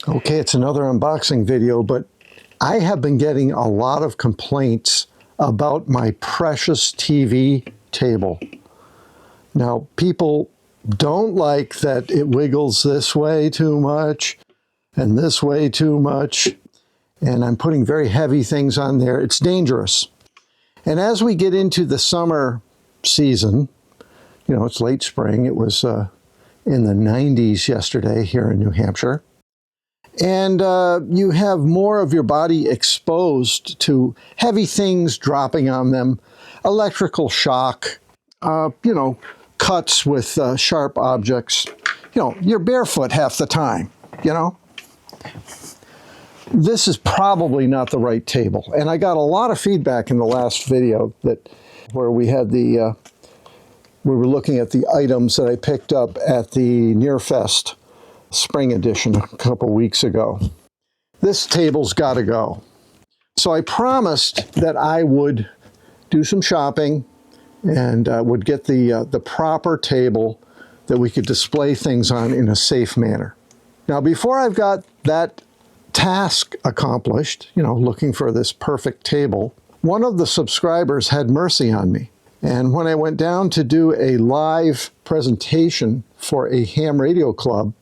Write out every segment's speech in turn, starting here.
Okay, it's another unboxing video, but I have been getting a lot of complaints about my precious TV table. Now, people don't like that it wiggles this way too much and this way too much, and I'm putting very heavy things on there. It's dangerous. And as we get into the summer season, you know, it's late spring. It was in the 90s yesterday here in New Hampshire. And you have more of your body exposed to heavy things dropping on them, electrical shock, cuts with sharp objects. You know, you're barefoot half the time, you know. This is probably not the right table. And I got a lot of feedback in the last video where we had we were looking at the items that I picked up at the Nearfest Spring Edition a couple weeks ago. This table's got to go. So I promised that I would do some shopping and would get the proper table that we could display things on in a safe manner. Now, before I've got that task accomplished, you know, looking for this perfect table, one of the subscribers had mercy on me. And when I went down to do a live presentation for a ham radio club,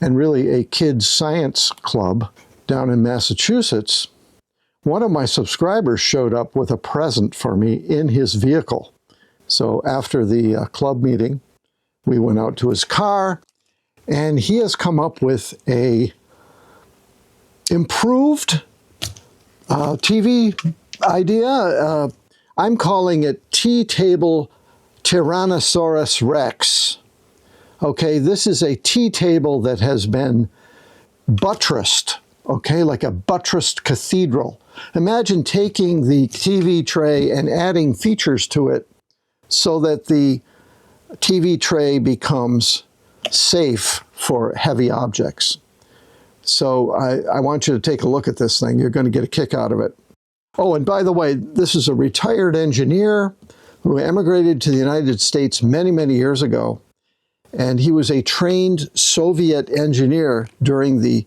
and really a kids' science club down in Massachusetts, one of my subscribers showed up with a present for me in his vehicle. So after the club meeting, we went out to his car, and he has come up with a improved TV idea. I'm calling it T-Table Tyrannosaurus Rex. Okay, this is a tea table that has been buttressed, okay, like a buttressed cathedral. Imagine taking the TV tray and adding features to it so that the TV tray becomes safe for heavy objects. So I want you to take a look at this thing. You're going to get a kick out of it. Oh, and by the way, this is a retired engineer who emigrated to the United States many, many years ago. And he was a trained Soviet engineer during the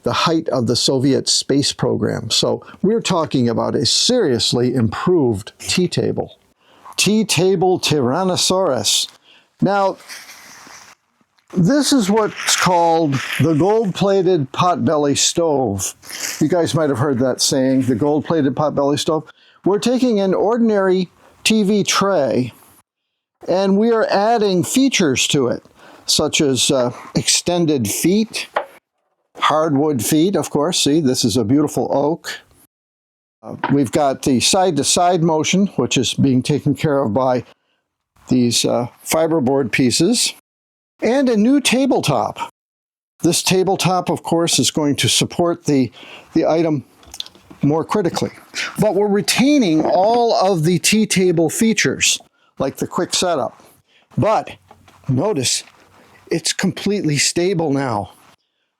height of the Soviet space program. So we're talking about a seriously improved tea table. Tea table Tyrannosaurus. Now, this is what's called the gold-plated potbelly stove. You guys might have heard that saying, the gold-plated potbelly stove. We're taking an ordinary TV tray and we are adding features to it, such as extended feet, hardwood feet, of course. See, this is a beautiful oak. We've got the side-to-side motion, which is being taken care of by these fiberboard pieces, and a new tabletop. This tabletop, of course, is going to support the item more critically. But we're retaining all of the tea table features, like the quick setup. But notice, it's completely stable now.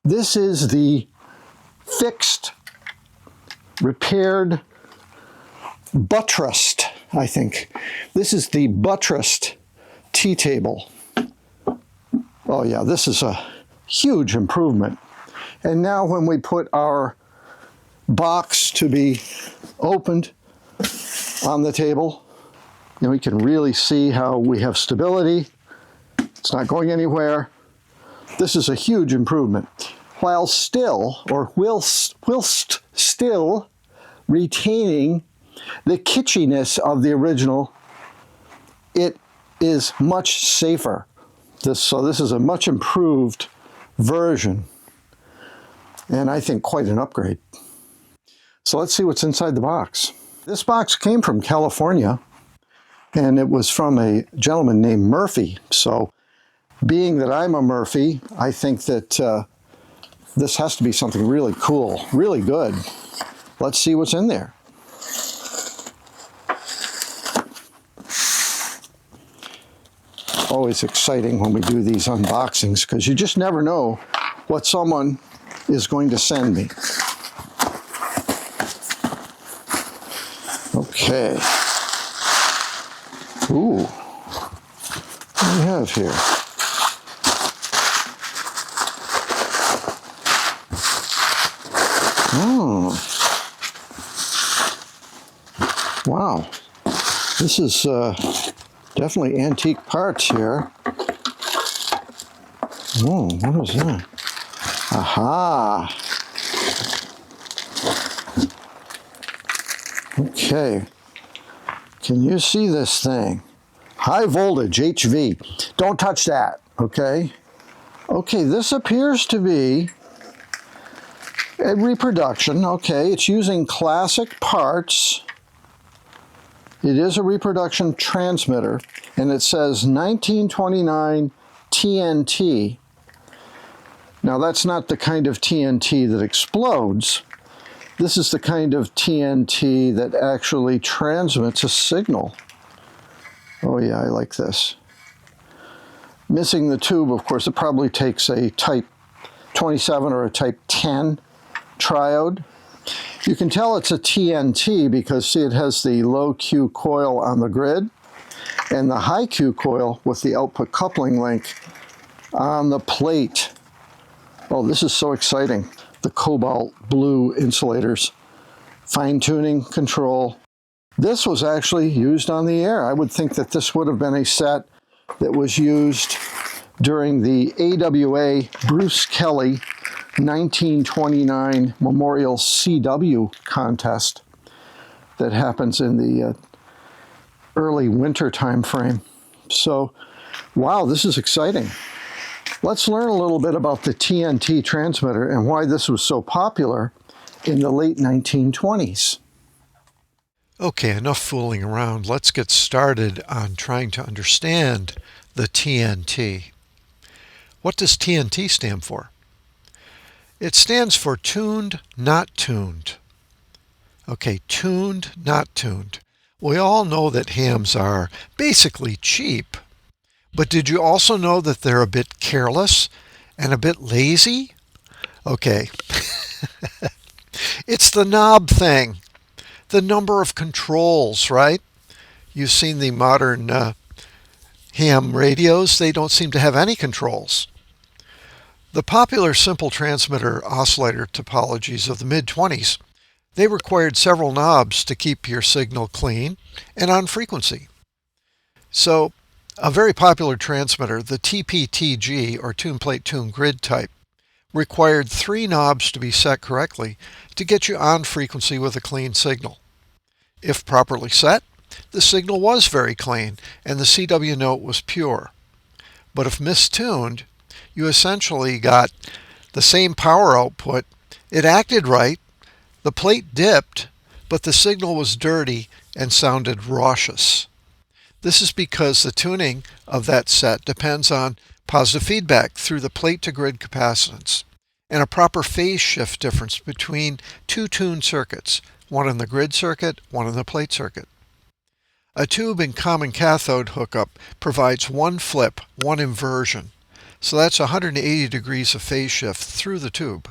This is the fixed, repaired, buttressed, I think. This is the buttressed tea table. Oh yeah, this is a huge improvement. And now when we put our box to be opened on the table, you know, we can really see how we have stability. It's not going anywhere. This is a huge improvement. Whilst still retaining the kitschiness of the original, it is much safer. So this is a much improved version, and I think quite an upgrade. So let's see what's inside the box. This box came from California, and it was from a gentleman named Murphy. So being that I'm a Murphy, I think that this has to be something really cool, really good. Let's see what's in there. Always exciting when we do these unboxings because you just never know what someone is going to send me. Okay. Ooh. What do we have here? Oh, wow. This is definitely antique parts here. Oh, what is that? Aha. Okay. Can you see this thing? High voltage, HV. Don't touch that, okay? Okay, this appears to be a reproduction. Okay, it's using classic parts. It is a reproduction transmitter, and it says 1929 TNT. Now, that's not the kind of TNT that explodes. This is the kind of TNT that actually transmits a signal. Oh yeah, I like this. Missing the tube, of course, it probably takes a type 27 or a type 10 triode. You can tell it's a TNT because, see, it has the low Q coil on the grid and the high Q coil with the output coupling link on the plate. Oh, this is so exciting. The cobalt blue insulators, fine-tuning control. This was actually used on the air. I would think that this would have been a set that was used during the AWA Bruce Kelly 1929 Memorial CW contest that happens in the early winter time frame. So, wow, this is exciting. Let's learn a little bit about the TNT transmitter and why this was so popular in the late 1920s. Okay, enough fooling around. Let's get started on trying to understand the TNT. What does TNT stand for? It stands for tuned, not tuned. Okay, tuned, not tuned. We all know that hams are basically cheap, but did you also know that they're a bit careless and a bit lazy? Okay, it's the knob thing, the number of controls, right? You've seen the modern ham radios. They don't seem to have any controls. The popular simple transmitter oscillator topologies of the mid-20s, they required several knobs to keep your signal clean and on frequency. So, a very popular transmitter, the TPTG, or tune plate tune grid type, required 3 knobs to be set correctly to get you on frequency with a clean signal. If properly set, the signal was very clean and the CW note was pure. But if mistuned, you essentially got the same power output. It acted right, the plate dipped, but the signal was dirty and sounded raucous. This is because the tuning of that set depends on positive feedback through the plate to grid capacitance and a proper phase shift difference between 2 tuned circuits, one in the grid circuit, one in the plate circuit. A tube and common cathode hookup provides one flip, one inversion. So that's 180 degrees of phase shift through the tube.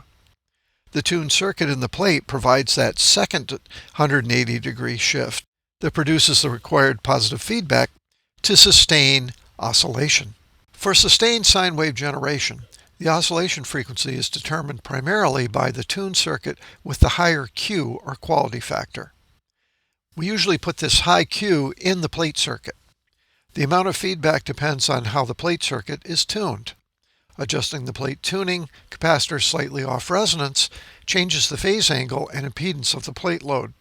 The tuned circuit in the plate provides that second 180 degree shift that produces the required positive feedback to sustain oscillation. For sustained sine wave generation, the oscillation frequency is determined primarily by the tuned circuit with the higher Q, or quality factor. We usually put this high Q in the plate circuit. The amount of feedback depends on how the plate circuit is tuned. Adjusting the plate tuning capacitor slightly off resonance changes the phase angle and impedance of the plate load.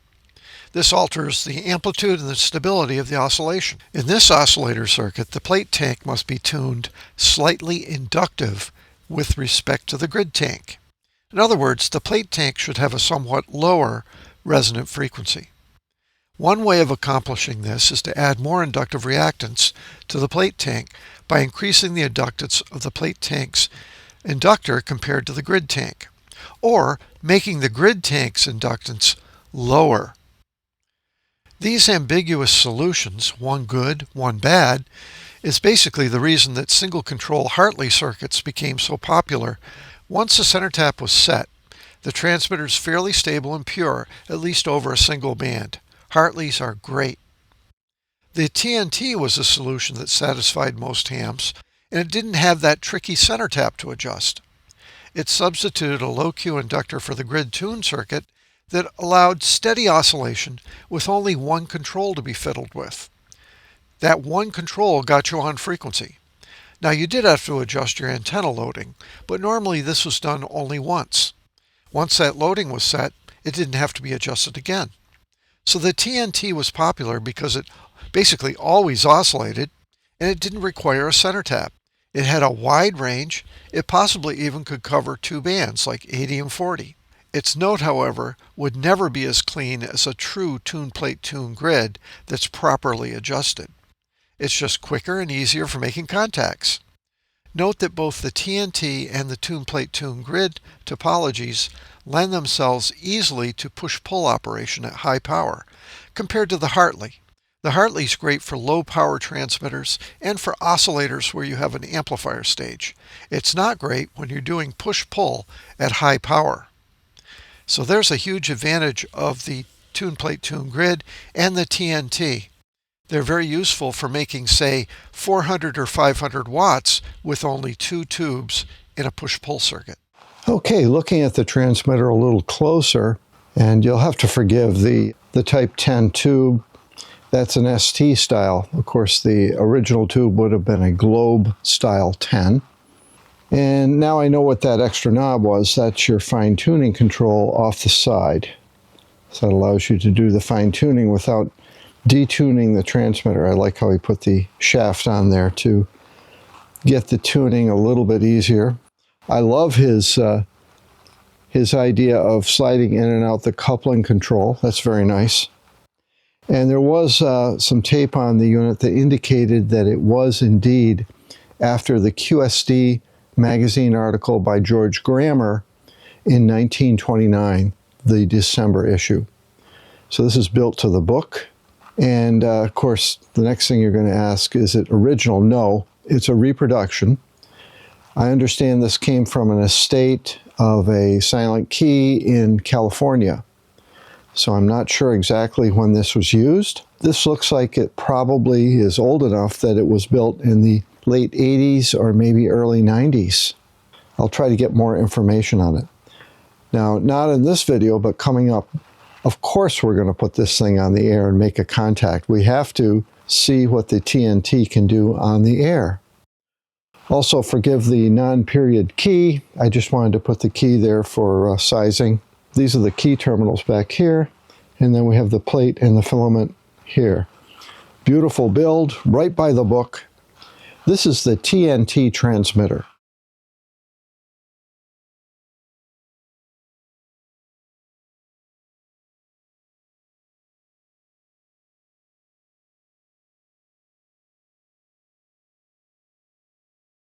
This alters the amplitude and the stability of the oscillation. In this oscillator circuit, the plate tank must be tuned slightly inductive with respect to the grid tank. In other words, the plate tank should have a somewhat lower resonant frequency. One way of accomplishing this is to add more inductive reactance to the plate tank by increasing the inductance of the plate tank's inductor compared to the grid tank, or making the grid tank's inductance lower. These ambiguous solutions, one good, one bad, is basically the reason that single control Hartley circuits became so popular. Once the center tap was set, the transmitter is fairly stable and pure, at least over a single band. Hartleys are great. The TNT was a solution that satisfied most hams, and it didn't have that tricky center tap to adjust. It substituted a low-Q inductor for the grid tune circuit that allowed steady oscillation with only one control to be fiddled with. That one control got you on frequency. Now you did have to adjust your antenna loading, but normally this was done only once. Once that loading was set, it didn't have to be adjusted again. So the TNT was popular because it basically always oscillated and it didn't require a center tap. It had a wide range. It possibly even could cover two bands like 80 and 40. Its note, however, would never be as clean as a true tune plate tune grid that's properly adjusted. It's just quicker and easier for making contacts. Note that both the TNT and the tune plate tune grid topologies lend themselves easily to push-pull operation at high power compared to the Hartley. The Hartley is great for low power transmitters and for oscillators where you have an amplifier stage. It's not great when you're doing push-pull at high power. So there's a huge advantage of the tune plate tune grid and the TNT. They're very useful for making, say, 400 or 500 watts with only two tubes in a push-pull circuit. Okay, looking at the transmitter a little closer, and you'll have to forgive the Type 10 tube. That's an ST style. Of course, the original tube would have been a Globe style 10. And now I know what that extra knob was. That's your fine-tuning control off the side. So it allows you to do the fine-tuning without detuning the transmitter. I like how he put the shaft on there to get the tuning a little bit easier. I love his idea of sliding in and out the coupling control. That's very nice. And there was some tape on the unit that indicated that it was indeed after the QSD magazine article by George Grammer in 1929, the December issue. So this is built to the book. And of course, the next thing you're going to ask, is it original? No, it's a reproduction. I understand this came from an estate of a silent key in California. So I'm not sure exactly when this was used. This looks like it probably is old enough that it was built in the late 80s or maybe early 90s. I'll try to get more information on it. Now, not in this video, but coming up, of course we're going to put this thing on the air and make a contact. We have to see what the TNT can do on the air. Also, forgive the non-period key. I just wanted to put the key there for sizing. These are the key terminals back here, and then we have the plate and the filament here. Beautiful build, right by the book. This is the TNT transmitter.